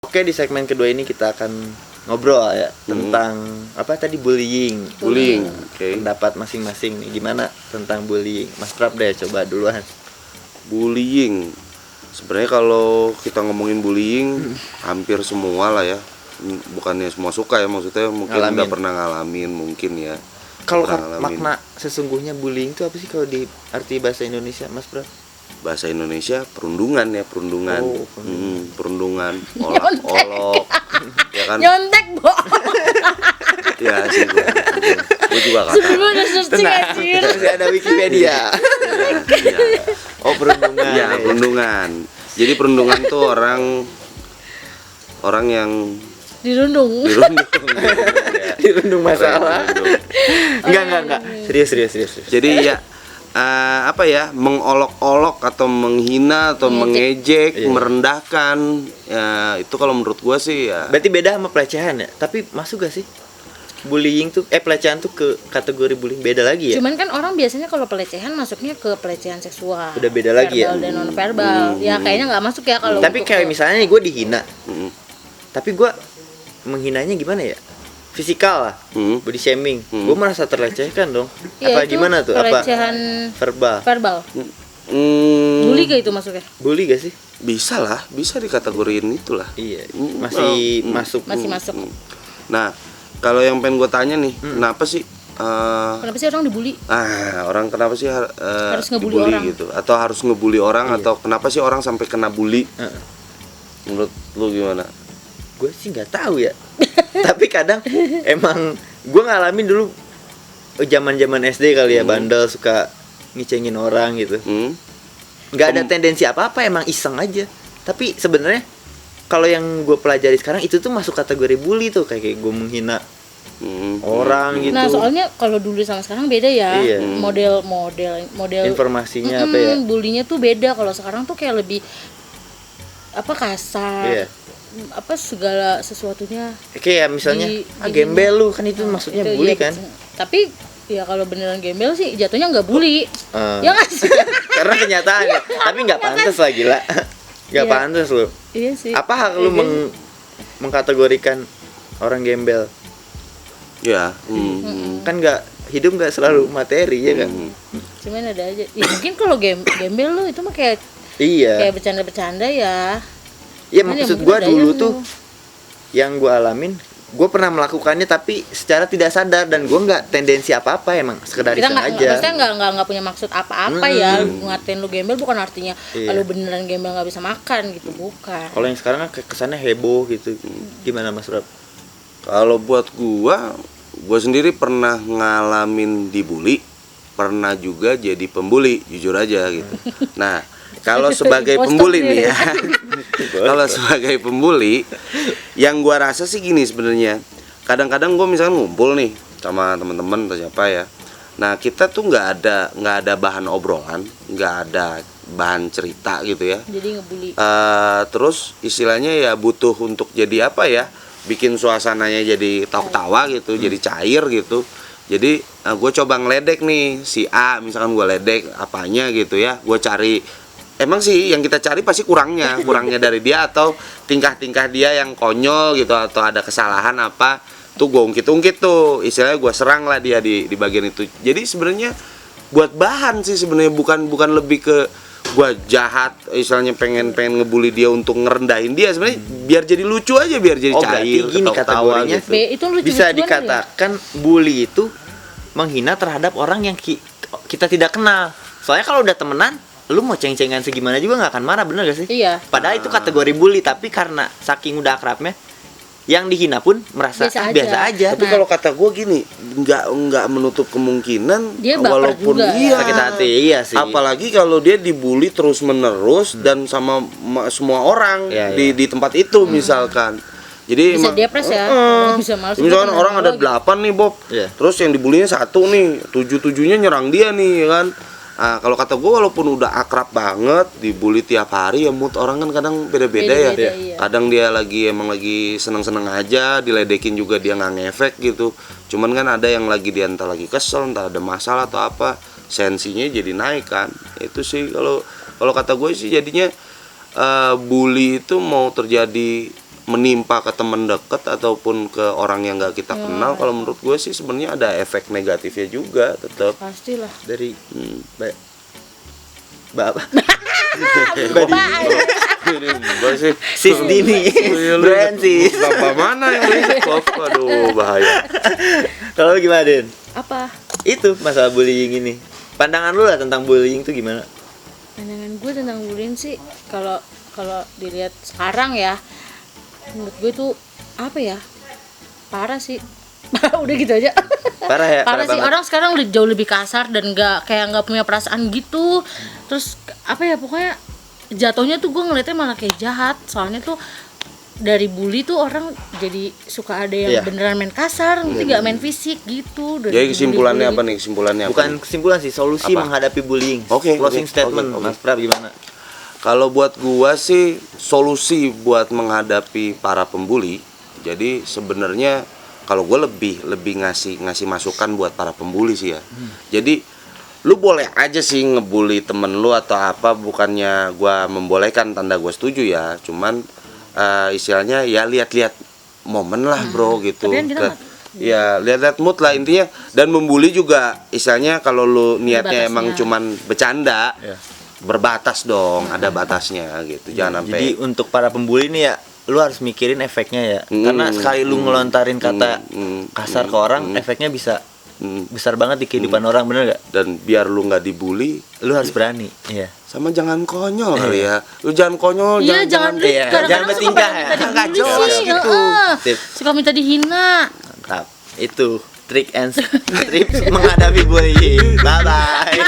Oke, di segmen kedua ini kita akan ngobrol ya tentang apa tadi, bullying. Oke. Pendapat masing-masing nih gimana tentang bullying. Mas Prab deh coba duluan. Bullying. Sebenarnya kalau kita ngomongin bullying, hampir semua lah ya. Bukannya semua suka ya, maksudnya mungkin udah pernah ngalamin mungkin ya. Kalau makna sesungguhnya bullying itu apa sih kalau di arti bahasa Indonesia, Mas Prab? Bahasa Indonesia perundungan ya, perundungan. Oh, Perundungan, olok-olok. Ya kan? Nyontek, Bo. Ya sih. Gue juga kata. Sebelum ada searching anjir. Masih ada Wikipedia. Iya. Oh, perundungan. Ya, perundungan. Jadi perundungan tuh orang yang Dirundung. Dirundung masalah. Enggak. Serius. Jadi ya apa ya, mengolok-olok atau menghina atau mengejek, merendahkan ya, itu kalau menurut gua sih ya. Berarti beda sama pelecehan ya? Tapi masuk gak sih? Bullying tuh pelecehan tuh ke kategori bullying beda lagi ya? Cuman kan orang biasanya kalau pelecehan masuknya ke pelecehan seksual. Udah beda lagi ya? Verbal dan non verbal. Ya kayaknya nggak masuk ya kalau. Tapi kayak misalnya nih gue dihina. Tapi gue menghinanya gimana ya? Fisikal lah, body shaming. Gue merasa terlecehkan dong. Ya, Apa gimana tuh? Pelecehan Verbal. Bully gak itu masuknya? Bully gak sih? Bisa lah, bisa dikategoriin itulah. Iya. Masih masuk. Masih masuk. Nah, kalau yang pengen gue tanya nih, kenapa sih Kenapa sih orang dibully? orang kenapa sih Harus ngebully dibully orang. gitu? Atau harus ngebully orang, atau kenapa sih orang sampai kena bully? Menurut lu gimana? Gue sih nggak tahu ya. Tapi kadang emang gue ngalamin dulu zaman SD kali ya, bandel, suka ngecengin orang gitu. Nggak ada tendensi apa-apa, emang iseng aja. Tapi sebenarnya kalau yang gue pelajari sekarang itu tuh masuk kategori bully tuh, kayak gue menghina orang gitu. Nah, soalnya kalau dulu sama sekarang beda ya. Iya. Model Informasinya apa ya? Bullynya tuh beda. Kalau sekarang tuh kayak lebih kasar. Iya. Segala sesuatunya. Kayak misalnya gembel lu, kan itu maksudnya itu, bully iya, kan? Tapi ya kalau beneran gembel sih jatuhnya nggak bully. Ya nggak sih? Karena kenyataannya. Tapi nggak pantas lah, gila. Nggak Iya. pantas lu. Iya sih. Apa hak lu mengkategorikan orang gembel? Ya, Kan hidup nggak selalu materi ya kan? Cuman ada aja. Ya mungkin kalau gembel lu itu mah kayak Iya. bercanda-bercanda ya. Iya, Cuman ya maksud mungkin gua ada dulu yang tuh yang gua alamin, gua pernah melakukannya tapi secara tidak sadar, dan gua nggak tendensi apa-apa, emang sekedar kita iseng aja. maksudnya nggak punya maksud apa-apa ya. Ngatain lu gembel bukan artinya Iya. lu beneran gembel nggak bisa makan gitu, bukan. Kalau yang sekarang kan kesannya heboh gitu. Gimana Mas Rob? kalau buat gua sendiri pernah ngalamin dibully, pernah juga jadi pembuli, jujur aja gitu. Nah, kalau sebagai pembuli nih ya, kalau sebagai pembuli, yang gua rasa sih gini sebenarnya. Kadang-kadang gua misalkan ngumpul nih sama teman-teman atau siapa ya. Nah, kita tuh nggak ada bahan obrolan, nggak ada bahan cerita gitu ya. Jadi ngebully. Terus istilahnya ya butuh untuk jadi apa ya? Bikin suasananya jadi tawa gitu, jadi cair gitu. Jadi gue coba ngeledek nih si A, misalkan gue ledek apanya gitu ya. Gue cari, emang sih yang kita cari pasti kurangnya dari dia, atau tingkah-tingkah dia yang konyol gitu, atau ada kesalahan apa. Tuh gue ungkit-ungkit tuh, istilahnya gue serang lah dia di bagian itu. Jadi sebenarnya buat bahan sih sebenarnya, bukan lebih ke gua jahat, istilahnya pengen ngebully dia untuk ngerendahin dia. Sebenarnya biar jadi lucu aja, biar jadi cair, gini kategorinya gitu. Itu lucu-lucuan bisa ya? dikatakan bully itu menghina terhadap orang yang kita tidak kenal. Soalnya kalau udah temenan, lu mau ceng-cengan segimana juga nggak akan marah, bener gak sih? Iya. Padahal itu kategori bully, tapi karena saking udah akrabnya, yang dihina pun merasa biasa aja. Tapi kalau kata gue gini, nggak menutup kemungkinan dia baper walaupun juga, iya sakit hati, iya sih. Apalagi kalau dia dibully terus menerus dan sama semua orang di tempat itu misalkan. Jadi bisa depres ya. Bisa males. Misalkan orang ada 8 nih Bob, terus yang dibulinya 1 nih, 7-7-nya nyerang dia nih kan. Nah, kalau kata gue walaupun udah akrab banget, dibully tiap hari ya, mood orang kan kadang beda-beda ya. Iya. Kadang dia emang lagi seneng-seneng aja, diledekin juga dia nggak ngefek gitu. Cuman kan ada yang lagi dia entah lagi kesel, entah ada masalah atau apa, sensinya jadi naik kan. Itu sih kalau kata gue sih jadinya bully itu mau terjadi menimpa ke teman dekat ataupun ke orang yang nggak kita kenal, kalau menurut gue sih sebenarnya ada efek negatifnya juga tetap. Pastilah. Dari apa? Gue sih Sis Dini. Brand sis. Bapak mana yang stop? Aduh bahaya. Kalau lu gimana, Den? Apa? Itu masalah bullying ini. Pandangan lu lah tentang bullying itu gimana? Pandangan gue tentang bullying sih, kalau dilihat sekarang ya, menurut gue tuh apa ya, parah sih. Udah gitu aja. Parah ya. Parah sih, banget. orang sekarang udah jauh lebih kasar dan nggak punya perasaan gitu. Terus apa ya, pokoknya jatuhnya tuh gue ngeliatnya malah kayak jahat. Soalnya tuh dari bully tuh orang jadi suka ada yang Iya. beneran main kasar, nanti nggak main fisik gitu. Dari Jadi kesimpulannya bully-bully apa nih? Kesimpulannya apa Bukan nih? kesimpulan sih, solusi Apa? menghadapi bullying. Oke, Closing oke, statement, oke. Mas Prab gimana? Kalau buat gua sih solusi buat menghadapi para pembuli. Jadi sebenarnya kalau gua lebih ngasih masukan buat para pembuli sih ya. Jadi lu boleh aja sih ngebully temen lu atau apa, bukannya gua membolehkan, tanda gua setuju ya. Cuman istilahnya ya lihat-lihat momen lah bro gitu. Tapi kan kita nggak- Ya lihat-lihat mood lah intinya. Dan membuli juga istilahnya kalau lu niatnya batasnya. emang cuman bercanda, Ya. berbatas dong, ada batasnya gitu. Jangan sampai Jadi untuk para pembuli nih ya, lu harus mikirin efeknya ya. Karena sekali lu ngelontarin kata kasar ke orang, efeknya bisa besar banget di kehidupan orang, bener gak? dan biar lu nggak dibully, Lu harus berani. Iya. sama jangan konyol kali ya. Lu jangan konyol, Iya, jangan iya, kadang-kadang jangan suka bertingkah pada ya. minta Nggak dibully jelas sih, gitu. Sip. suka minta dihina. Mantap. Itu trik and tips menghadapi bullying. Bye bye.